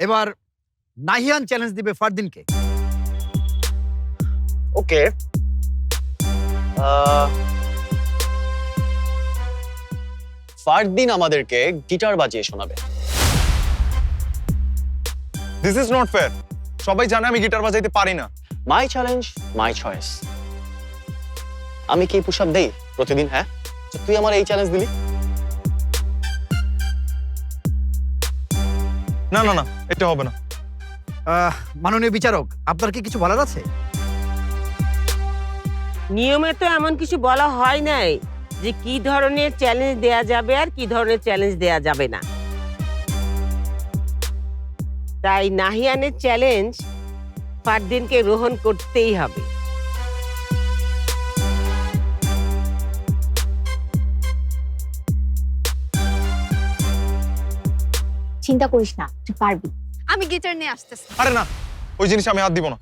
এবার নাহিয়ান চ্যালেঞ্জ দিবে ফারদিনকে। ওকে, ফারদিন আমাদেরকে গিটার বাজিয়ে শোনাবে। This is not fair. সবাই জানে আমি গিটার বাজাইতে পারি না। My challenge, my choice. আমি কি পুশ আপ দেই প্রতিদিন? হ্যাঁ, তো তুই আমার এই চ্যালেঞ্জ দিলি। না না না, এটা হবে না। মাননীয় বিচারক, আপনার কি কিছু বলার আছে? নিয়মে তো এমন কিছু বলা হয় নাই যে কি ধরনের চ্যালেঞ্জ দেয়া যাবে আর কি ধরনের চ্যালেঞ্জ দেয়া যাবে না। তাই নাহিয়ানের চ্যালেঞ্জ ফারদিনকে গ্রহণ করতেই হবে। চিন্তা করিস না, তুই পারবি। আমি গিটার নিয়ে আসতেছি। আরে না, ওই জিনিস আমি হাত দিব না।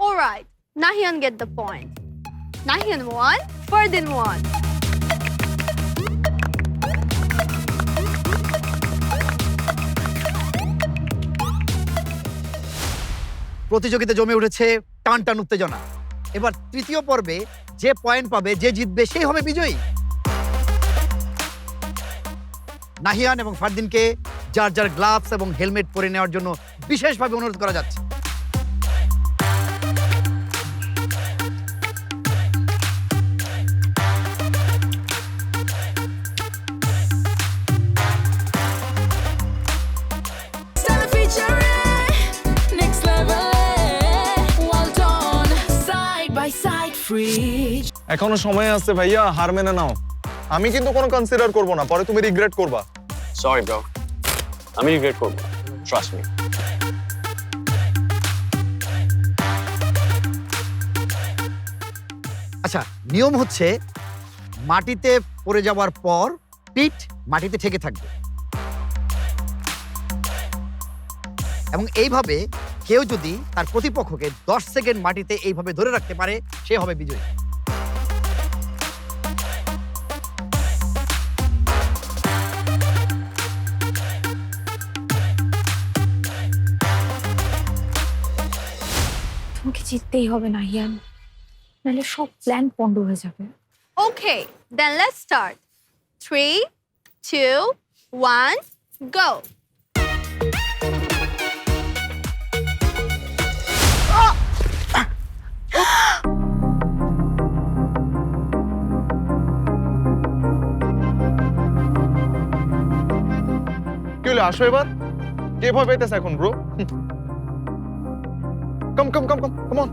Alright, Nahian get the point. Nahian 1, Fardin 1. প্রতিযোগিতা জমে উঠেছে টান টান উত্তেজনা। এবার তৃতীয় পর্বে যে পয়েন্ট পাবে, যে জিতবে, সেই হবে বিজয়ী। নাহিয়ান এবং ফারদিনকে যার যার গ্লাভস এবং হেলমেট পরে নেওয়ার জন্য বিশেষভাবে অনুরোধ করা যাচ্ছে। এখনো সময় আছে ভাইয়া, হার মেনে নাও। আমি কিন্তু কোনো কনসিডার করব না, পরে তুমি রিগ্রেট করবা। সরি ব্রো, আমি রিগ্রেট করব, ট্রাস্ট মি। আচ্ছা, নিয়ম হচ্ছে মাটিতে পড়ে যাওয়ার পর পিঠ মাটিতে ঠেকে থাকবে এবং এইভাবে কেউ যদি তার প্রতিপক্ষকে 10 সেকেন্ড মাটিতে এইভাবে ধরে রাখতে পারে, সে হবে বিজয়ী। তোমাকে জিততেই হবে নাহিয়ান, নাহলে সব প্ল্যান পন্ড হয়ে যাবে। Okay, then let's start. 3, 2, 1, go. কি হলো, আসো এবার। কে ভয় পাইতেছে এখন bro? Com com com com, come on.